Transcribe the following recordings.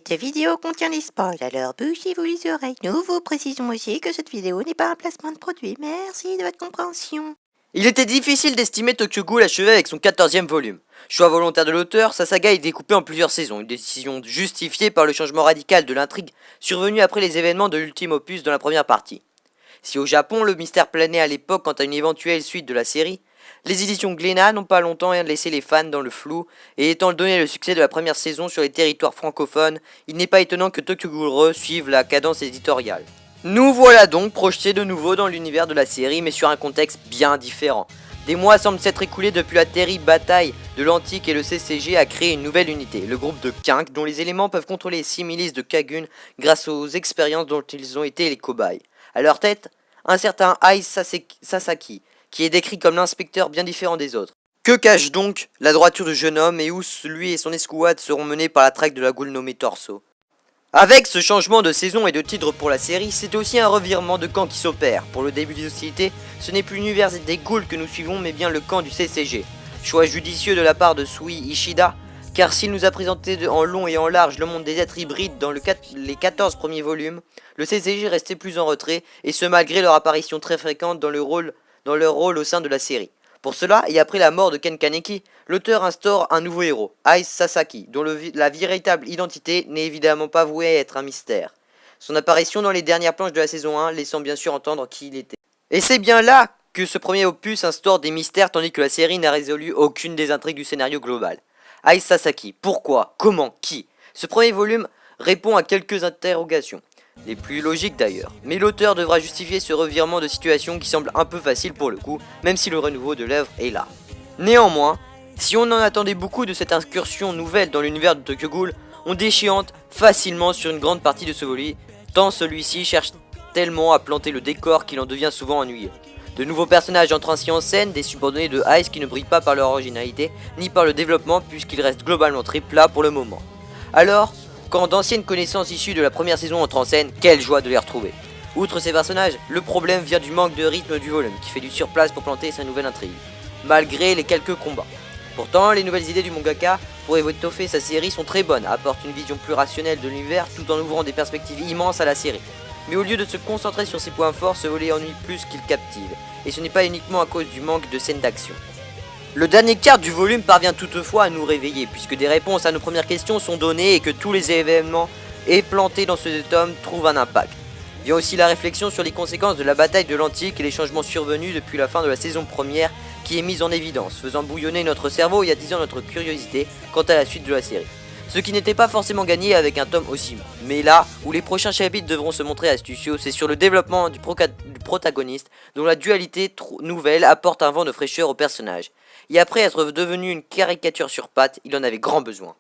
Cette vidéo contient des spoils, alors bouchez-vous les oreilles. Nous vous précisons aussi que cette vidéo n'est pas un placement de produit. Merci de votre compréhension. Il était difficile d'estimer Tokyo Ghoul achevé avec son 14e volume. Choix volontaire de l'auteur, sa saga est découpée en plusieurs saisons, une décision justifiée par le changement radical de l'intrigue survenu après les événements de l'ultime opus dans la première partie. Si au Japon le mystère planait à l'époque quant à une éventuelle suite de la série, les éditions Glénat n'ont pas longtemps laissé les fans dans le flou, et étant donné le succès de la première saison sur les territoires francophones, il n'est pas étonnant que Tokyo Ghoul Re suive la cadence éditoriale. Nous voilà donc projetés de nouveau dans l'univers de la série, mais sur un contexte bien différent. Des mois semblent s'être écoulés depuis la terrible bataille de l'Antique et le CCG a créé une nouvelle unité, le groupe de Kink, dont les éléments peuvent contrôler les 6 milices de Kagun grâce aux expériences dont ils ont été les cobayes. À leur tête, un certain Ai Sasaki, qui est décrit comme l'inspecteur bien différent des autres. Que cache donc la droiture du jeune homme et où lui et son escouade seront menés par la traque de la goule nommée Torso? Avec ce changement de saison et de titre pour la série, c'est aussi un revirement de camp qui s'opère. Pour le début des hostilités, ce n'est plus l'univers des ghouls que nous suivons, mais bien le camp du CCG. Choix judicieux de la part de Sui Ishida, car s'il nous a présenté en long et en large le monde des êtres hybrides dans les 14 premiers volumes, le CCG restait plus en retrait, et ce malgré leur apparition très fréquente dans leur rôle au sein de la série. Pour cela, et après la mort de Ken Kaneki, l'auteur instaure un nouveau héros, Ai Sasaki, dont la véritable identité n'est évidemment pas vouée à être un mystère. Son apparition dans les dernières planches de la saison 1 laissant bien sûr entendre qui il était. Et c'est bien là que ce premier opus instaure des mystères tandis que la série n'a résolu aucune des intrigues du scénario global. Ai Sasaki, pourquoi, comment, qui? Ce premier volume répond à quelques interrogations. Les plus logiques d'ailleurs, mais l'auteur devra justifier ce revirement de situation qui semble un peu facile pour le coup, même si le renouveau de l'œuvre est là. Néanmoins, si on en attendait beaucoup de cette incursion nouvelle dans l'univers de Tokyo Ghoul, on déchante facilement sur une grande partie de ce volume, tant celui-ci cherche tellement à planter le décor qu'il en devient souvent ennuyeux. De nouveaux personnages entrent ainsi en scène, des subordonnés de Ice qui ne brillent pas par leur originalité, ni par le développement puisqu'ils restent globalement très plats pour le moment. Alors, quand d'anciennes connaissances issues de la première saison entrent en scène, quelle joie de les retrouver. Outre ces personnages, le problème vient du manque de rythme du volume, qui fait du surplace pour planter sa nouvelle intrigue, malgré les quelques combats. Pourtant, les nouvelles idées du mangaka pour étoffer sa série sont très bonnes, apportent une vision plus rationnelle de l'univers tout en ouvrant des perspectives immenses à la série. Mais au lieu de se concentrer sur ses points forts, ce volet ennuie plus qu'il captive, et ce n'est pas uniquement à cause du manque de scènes d'action. Le dernier quart du volume parvient toutefois à nous réveiller, puisque des réponses à nos premières questions sont données et que tous les événements plantés dans ce tome trouvent un impact. Vient aussi la réflexion sur les conséquences de la bataille de l'Antique et les changements survenus depuis la fin de la saison première qui est mise en évidence, faisant bouillonner notre cerveau et attisant notre curiosité quant à la suite de la série. Ce qui n'était pas forcément gagné avec un tome aussi long. Mais là où les prochains chapitres devront se montrer astucieux, c'est sur le développement du protagoniste, dont la dualité nouvelle apporte un vent de fraîcheur au personnage. Et après être devenu une caricature sur pattes, il en avait grand besoin.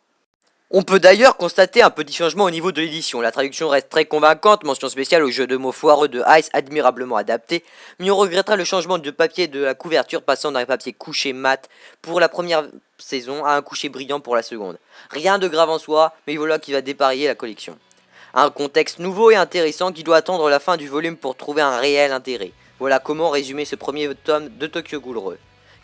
On peut d'ailleurs constater un petit changement au niveau de l'édition. La traduction reste très convaincante, mention spéciale au jeu de mots foireux de Ice admirablement adapté, mais on regrettera le changement de papier de la couverture passant d'un papier couché mat pour la première saison à un couché brillant pour la seconde. Rien de grave en soi, mais voilà qui va dépareiller la collection. Un contexte nouveau et intéressant qui doit attendre la fin du volume pour trouver un réel intérêt. Voilà comment résumer ce premier tome de Tokyo Ghoul Re,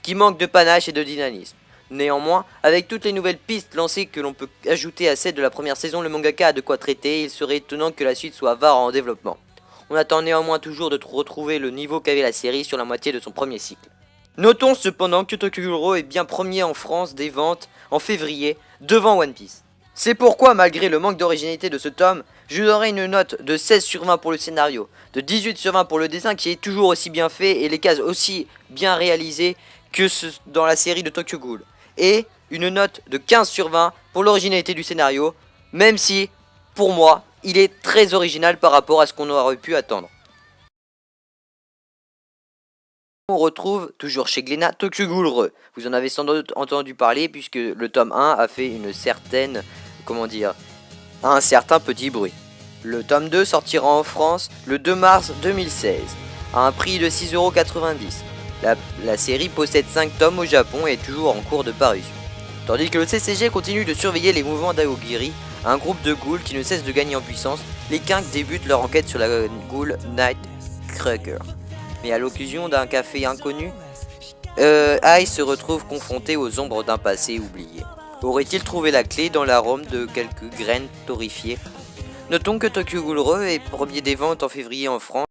qui manque de panache et de dynamisme. Néanmoins, avec toutes les nouvelles pistes lancées que l'on peut ajouter à celles de la première saison, le mangaka a de quoi traiter et il serait étonnant que la suite soit vare en développement. On attend néanmoins toujours de retrouver le niveau qu'avait la série sur la moitié de son premier cycle. Notons cependant que Tokyo Ghoul Re est bien premier en France des ventes en février, devant One Piece. C'est pourquoi, malgré le manque d'originalité de ce tome, je donnerai une note de 16 sur 20 pour le scénario, de 18 sur 20 pour le dessin qui est toujours aussi bien fait et les cases aussi bien réalisées que dans la série de Tokyo Ghoul. Et une note de 15 sur 20 pour l'originalité du scénario, même si, pour moi, il est très original par rapport à ce qu'on aurait pu attendre. On retrouve toujours chez Glénat Tokyo Ghoul Re. Vous en avez sans doute entendu parler puisque le tome 1 a fait une certaine, un certain petit bruit. Le tome 2 sortira en France le 2 mars 2016 à un prix de 6,90 €. La série possède 5 tomes au Japon et est toujours en cours de parution. Tandis que le CCG continue de surveiller les mouvements d'Aogiri, un groupe de ghouls qui ne cesse de gagner en puissance, les Kink débutent leur enquête sur la ghoul Nightcracker. Mais à l'occasion d'un café inconnu, Ice se retrouve confronté aux ombres d'un passé oublié. Aurait-il trouvé la clé dans l'arôme de quelques graines torréfiées? Notons que Tokyo Ghoul Re est premier des ventes en février en France.